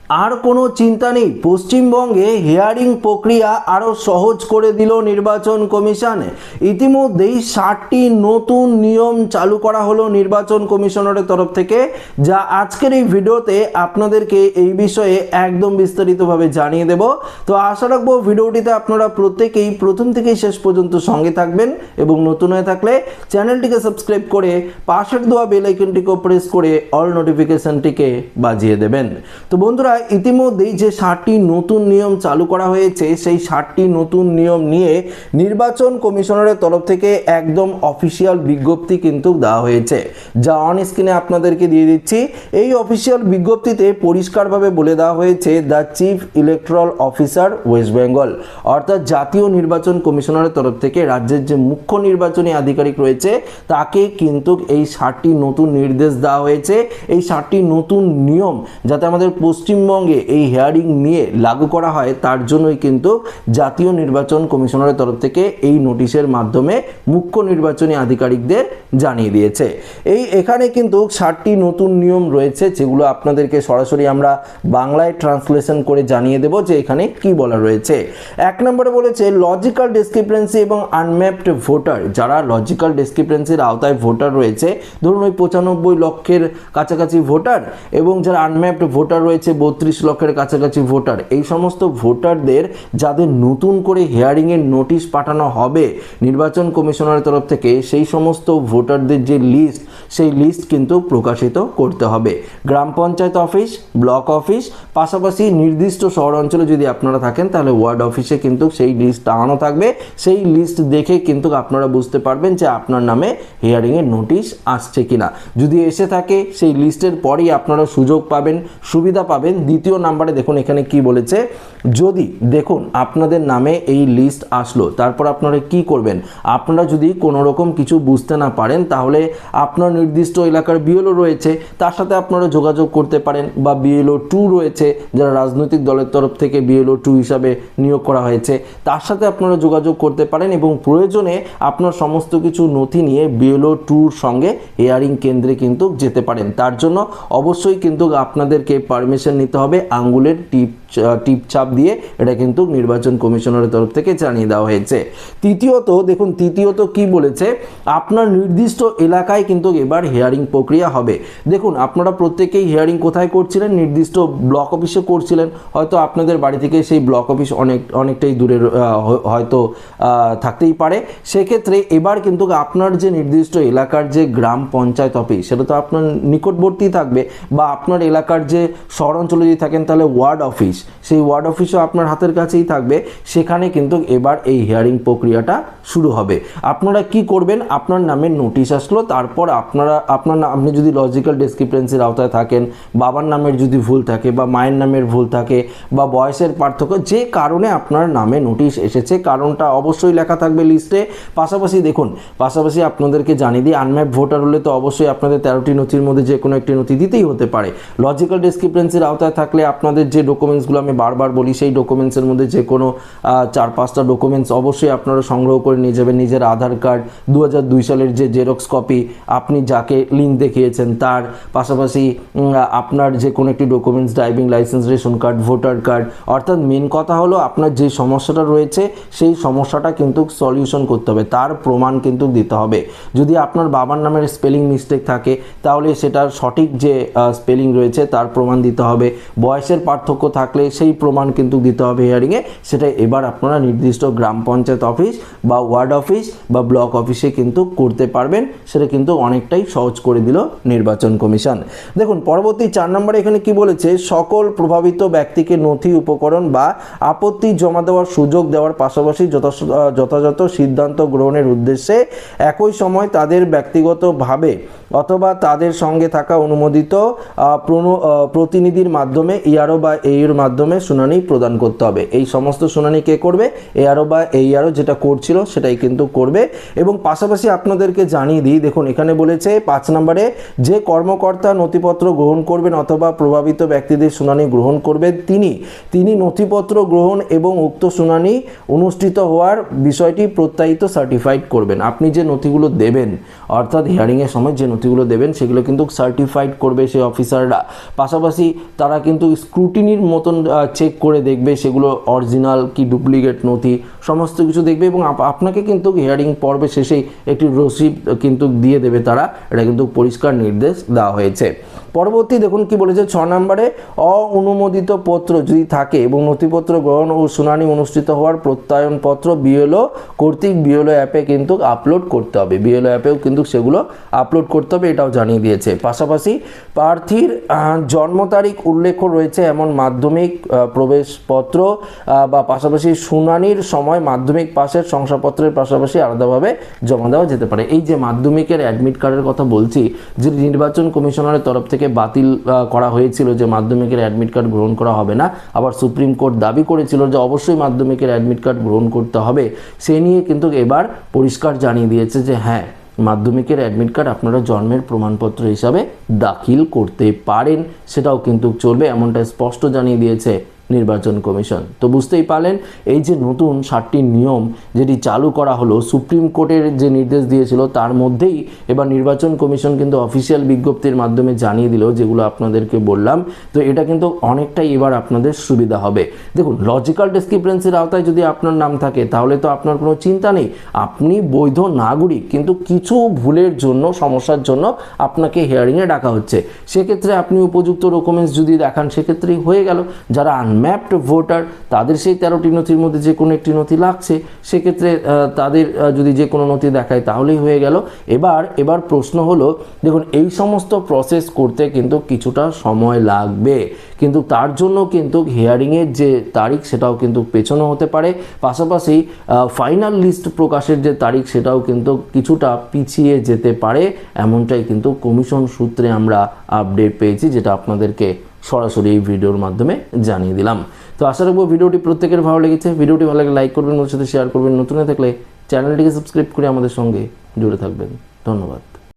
আর কোনো চিন্তা নেই, পশ্চিমবঙ্গে হিয়ারিং প্রক্রিয়া আরও সহজ করে দিল নির্বাচন কমিশন। ইতিমধ্যেই 60টি নতুন নিয়ম চালু করা হলো নির্বাচন কমিশনারের তরফ থেকে, যা আজকের এই ভিডিওতে আপনাদেরকে এই বিষয়ে একদম বিস্তারিতভাবে জানিয়ে দেব। তো আশা রাখবো ভিডিওটিতে আপনারা প্রত্যেকেই প্রথম থেকে শেষ পর্যন্ত সঙ্গে থাকবেন এবং নতুন হয়ে থাকলে চ্যানেলটিকে সাবস্ক্রাইব করে পাশের দেওয়া বেল আইকনটিকে প্রেস করে অল নোটিফিকেশনটিকে বাজিয়ে দেবেন। তো বন্ধুরা, ইতিমধ্যেই যে 60টি নতুন নিয়ম চালু করা হয়েছে, সেই 60টি নতুন নিয়ম নিয়ে নির্বাচন কমিশনারের তরফ থেকে একদম অফিসিয়াল বিজ্ঞপ্তি কিন্তু দেওয়া হয়েছে, যা অন স্ক্রিনে আপনাদেরকে দিয়ে দিচ্ছি। এই অফিসিয়াল বিজ্ঞপ্তিতে পরিষ্কারভাবে বলে দেওয়া হয়েছে the chief electoral officer West Bengal, অর্থাৎ জাতীয় নির্বাচন কমিশনারের তরফ থেকে রাজ্যের যে মুখ্য নির্বাচনী আধিকারিক রয়েছে তাকে কিন্তু এই 60টি নতুন নির্দেশ দেওয়া হয়েছে। এই 60টি নতুন নিয়ম যাতে আমাদের পশ্চিমবঙ্গে এই হিয়ারিং নিয়ে লাগু করা হয়, তার জন্যই কিন্তু জাতীয় নির্বাচন কমিশনারের তরফ থেকে এই নোটিশের মাধ্যমে মুখ্য নির্বাচনী আধিকারিকদের জানিয়ে দিয়েছে। এখানে কিন্তু 60টি নতুন নিয়ম রয়েছে, যেগুলো আপনাদেরকে সরাসরি আমরা বাংলায় ট্রান্সলেশন করে জানিয়ে দেব যে এখানে কি বলা রয়েছে। 1 নম্বরে বলেছে লজিক্যাল ডিসক্রিপেন্সি এবং আনম্যাপড ভোটার। যারা লজিক্যাল ডিসক্রিপেন্সির আওতায় ভোটার রয়েছে, ধরুন ওই 95 লক্ষের কাছাকাছি ভোটার, এবং যারা আনম্যাপড ভোটার রয়েছে 32 লক্ষের কাছাকাছি ভোটার, এই সমস্ত ভোটারদের যাদের নতুন করে হিয়ারিংয়ের নোটিশ পাঠানো হবে নির্বাচন কমিশনারের তরফ থেকে, সেই সমস্ত ভোটারদের যে লিস্ট, সেই লিস্ট কিন্তু প্রকাশিত করতে হবে। গ্রাম পঞ্চায়েত অফিস, ব্লক অফিস, পাশাপাশি নির্দিষ্ট শহর অঞ্চলে যদি আপনারা থাকেন তাহলে ওয়ার্ড অফিসে কিন্তু সেই লিস্ট টাঙানো থাকবে। সেই লিস্ট দেখে কিন্তু আপনারা বুঝতে পারবেন যে আপনার নামে হিয়ারিংয়ের নোটিশ আসছে কিনা। যদি এসে থাকে সেই লিস্টের পরেই আপনারা সুযোগ পাবেন, সুবিধা পাবেন। দ্বিতীয় নাম্বারে দেখুন এখানে কি বলেছে, যদি দেখুন আপনাদের নামে এই লিস্ট আসলো, তারপর আপনারা কি করবেন, আপনারা যদি কোনো রকম কিছু বুঝতে না পারেন তাহলে আপনার নির্দিষ্ট এলাকার বিএলও রয়েছে তার সাথে আপনারা যোগাযোগ করতে পারেন, বা বিএলও 2 রয়েছে যারা রাজনৈতিক দলের তরফ থেকে বিএলও 2 হিসাবে নিয়োগ করা হয়েছে, তার সাথে আপনারা যোগাযোগ করতে পারেন এবং প্রয়োজনে আপনার সমস্ত কিছু নথি নিয়ে বিএলও 2-র সঙ্গে হিয়ারিং কেন্দ্রে কিন্তু যেতে পারেন। তার জন্য অবশ্যই কিন্তু আপনাদেরকে পারমিশন নিতে হবে, আঙ্গুলের টিপ ছাপ দিয়ে। এটা কিন্তু নির্বাচন কমিশনারের তরফ থেকে জানিয়ে দেওয়া হয়েছে। তৃতীয়ত কি বলেছে, আপনার নির্দিষ্ট এলাকায় কিন্তু এবার হিয়ারিং প্রক্রিয়া হবে। দেখুন আপনারা প্রত্যেকেই হিয়ারিং কোথায় করছিলেন, নির্দিষ্ট ব্লক অফিসে করছিলেন। হয়তো আপনাদের বাড়ি থেকে সেই ব্লক অফিস অনেকটাই দূরে হয়তো থাকতেই পারে। সেক্ষেত্রে এবার কিন্তু আপনার যে নির্দিষ্ট এলাকার যে গ্রাম পঞ্চায়েত অফিস, সেটা তো আপনার নিকটবর্তী থাকবে, বা আপনার এলাকার যে শহর অঞ্চলে যদি থাকেন তাহলে ওয়ার্ড অফিস, সেই ওয়ার্ড অফিসও আপনার হাতের কাছেই থাকবে। সেখানে কিন্তু এবার এই হিয়ারিং প্রক্রিয়াটা শুরু হবে। আপনারা কি করবেন, আপনার নামের নোটিশ আসলো, তারপর আপনি যদি লজিক্যাল ডিসক্রিপেন্সির আওতায় থাকেন, বাবার নামের যদি ভুল থাকে বা মায়ের নামের ভুল থাকে বা বয়সের পার্থক্য, যে কারণে আপনার নামে নোটিশ এসেছে কারণটা অবশ্যই লেখা থাকবে লিস্টে। পাশাপাশি আপনাদেরকে জানিয়ে দিই, আনম্যাপ ভোটার হলে তো অবশ্যই আপনাদের 13টি নথির মধ্যে যে কোনো একটি নথি দিতেই হতে পারে। লজিক্যাল ডিসক্রিপেন্সির আওতায় থাকলে আপনাদের যে ডকুমেন্টসগুলো আমি বারবার বলি, সেই ডকুমেন্টসের মধ্যে যে কোনো 4-5টা ডকুমেন্টস অবশ্যই আপনারা সংগ্রহ করে নিয়ে যাবেন। নিজের আধার কার্ড, 2002 সালের যে জেরক্স কপি, আপনি যাকে লিঙ্ক দেখিয়েছেন তার, পাশাপাশি আপনার যে কোনো একটি documents, driving licence, ration card, voter card. অর্থাৎ মেন কথা হলো আপনার যে সমস্যাটা রয়েছে সেই সমস্যাটা কিন্তু সলিউশন করতে হবে, তার প্রমাণ কিন্তু দিতে হবে। যদি আপনার বাবার নামের স্পেলিং মিস্টেক থাকে তাহলে সেটার সঠিক যে স্পেলিং রয়েছে তার প্রমাণ দিতে হবে। বয়সের পার্থক্য থাকলে সেই প্রমাণ কিন্তু দিতে হবে হিয়ারিংয়ে। সেটা এবার আপনারা নির্দিষ্ট গ্রাম পঞ্চায়েত অফিস বা ওয়ার্ড অফিস বা ব্লক অফিসে কিন্তু করতে পারবেন। সেটা কিন্তু অনেকটাই সহজ করে দিল নির্বাচন কমিশন। দেখুন পরবর্তী 4 নম্বরে এখানে কি বলেছে, সকল প্রভাবিত ব্যক্তিকে নথি, উপকরণ বা আপত্তি জমা দেওয়ার সুযোগ দেওয়ার পাশাপাশি যথাযথ সিদ্ধান্ত গ্রহণের উদ্দেশ্যে একই সময় তাদের ব্যক্তিগতভাবে অথবা তাদের সঙ্গে থাকা অনুমোদিত প্রতিনিধির মাধ্যমে ইআরও বা এইর মাধ্যমে শুনানি প্রদান করতে হবে। এই সমস্ত শুনানি কে করবে, এআরও বা এইআরও যেটা করছিল সেটাই কিন্তু করবে। এবং পাশাপাশি আপনাদেরকে জানিয়ে দিই, দেখুন এখানে বলেছে 5 নম্বরে, যে কর্মকর্তা নথিপত্র গ্রহণ করবেন অথবা প্রভাবিত ব্যক্তিদের শুনানি গ্রহণ করবেন তিনি নথিপত্র গ্রহণ এবং উক্ত শুনানি অনুষ্ঠিত হওয়ার বিষয়টি প্রত্যায়িত সার্টিফাইড করবেন। আপনি যে নথিগুলো দেবেন, অর্থাৎ হিয়ারিংয়ের সময় যে নথিগুলো দেবেন সেগুলো কিন্তু সার্টিফাইড করবে সেই অফিসাররা। পাশাপাশি তারা কিন্তু স্ক্রুটিনির মতন চেক করে দেখবে সেগুলো অরিজিনাল কি ডুপ্লিকেট নথি, সমস্ত কিছু দেখবে এবং আপনাকে কিন্তু হিয়ারিং পর্বে শেষেই একটি রসিদ কিন্তু দিয়ে দেবে তারা। এটা কিন্তু পরিষ্কার নির্দেশ দেওয়া হয়েছে। পরবর্তী দেখুন কি বলেছে, 6 নম্বরে অননুমোদিত পত্র যদি থাকে এবং নথিপত্র গ্রহণ ও শুনানি অনুষ্ঠিত হওয়ার প্রত্যয়নপত্র বিএলও কর্তৃক বিএলও অ্যাপে কিন্তু আপলোড করতে হবে। বিএলও অ্যাপেও কিন্তু সেগুলো আপলোড করতে হবে, এটাও জানিয়ে দিয়েছে। পাশাপাশি প্রার্থীর জন্ম তারিখ উল্লেখ রয়েছে এমন মাধ্যমিক প্রবেশপত্র বা পাশাপাশি শুনানির সময় মাধ্যমিক পাশের শংসাপত্রের পাশাপাশি আলাদাভাবে জমা দেওয়া যেতে পারে। এই যে মাধ্যমিকের অ্যাডমিট কার্ডের কথা বলছি, যে নির্বাচন কমিশনারের তরফ থেকে বাতিল করা হয়েছিল যে মাধ্যমিকের অ্যাডমিট কার্ড গ্রহণ করা হবে না, আবার সুপ্রিম কোর্ট দাবি করেছিল যে অবশ্যই মাধ্যমিকের অ্যাডমিট কার্ড গ্রহণ করতে হবে, সে নিয়ে কিন্তু এবার পরিষ্কার জানিয়ে দিয়েছে যে হ্যাঁ, মাধ্যমিকের অ্যাডমিট কার্ড আপনারা জন্মের প্রমাণপত্র হিসাবে দাখিল করতে পারেন, সেটাও কিন্তু চলবে, এমনটা স্পষ্ট জানিয়ে দিয়েছে নির্বাচন কমিশন। তো বুঝতেই পারলেন এই যে নতুন 7টি নিয়ম যেটি চালু করা হলো, সুপ্রিম কোর্টের যে নির্দেশ দিয়েছিল তার মধ্যেই এবার নির্বাচন কমিশন কিন্তু অফিসিয়াল বিজ্ঞপ্তির মাধ্যমে জানিয়ে দিল, যেগুলো আপনাদেরকে বললাম। তো এটা কিন্তু অনেকটাই এবার আপনাদের সুবিধা হবে। দেখুন, লজিক্যাল ডিসক্রিপেন্সির আওতায় যদি আপনার নাম থাকে তাহলে তো আপনার কোনো চিন্তা নেই, আপনি বৈধ নাগরিক, কিন্তু কিছু ভুলের জন্য, সমস্যার জন্য আপনাকে হিয়ারিংয়ে ডাকা হচ্ছে। সেক্ষেত্রে আপনি উপযুক্ত ডকুমেন্টস যদি দেখান সেক্ষেত্রেই হয়ে গেল। যারা ম্যাপড ভোটার তাদের সেই 13টি নথির মধ্যে যে কোনো একটি নথি লাগছে, সেক্ষেত্রে তাদের যদি যে কোনো নথি দেখায় তাহলেই হয়ে গেল। এবার প্রশ্ন হলো, দেখুন এই সমস্ত প্রসেস করতে কিন্তু কিছুটা সময় লাগবে, কিন্তু তার জন্য কিন্তু হিয়ারিংয়ের যে তারিখ সেটাও কিন্তু পেছানো হতে পারে। পাশাপাশি ফাইনাল লিস্ট প্রকাশের যে তারিখ সেটাও কিন্তু কিছুটা পিছিয়ে যেতে পারে, এমনটাই কিন্তু কমিশন সূত্রে আমরা আপডেট পেয়েছি, যেটা আপনাদেরকে সরাসরি এই ভিডিওর মাধ্যমে জানিয়ে দিলাম। তো আশা রাখবো ভিডিওটি প্রত্যেকের ভালো লেগেছে। ভিডিওটি ভালো লাগলে লাইক করবেন, ওর সাথে শেয়ার করবেন, নতুন হয়ে থাকলে চ্যানেলটিকে সাবস্ক্রাইব করে আমাদের সঙ্গে জুড়ে থাকবেন। ধন্যবাদ।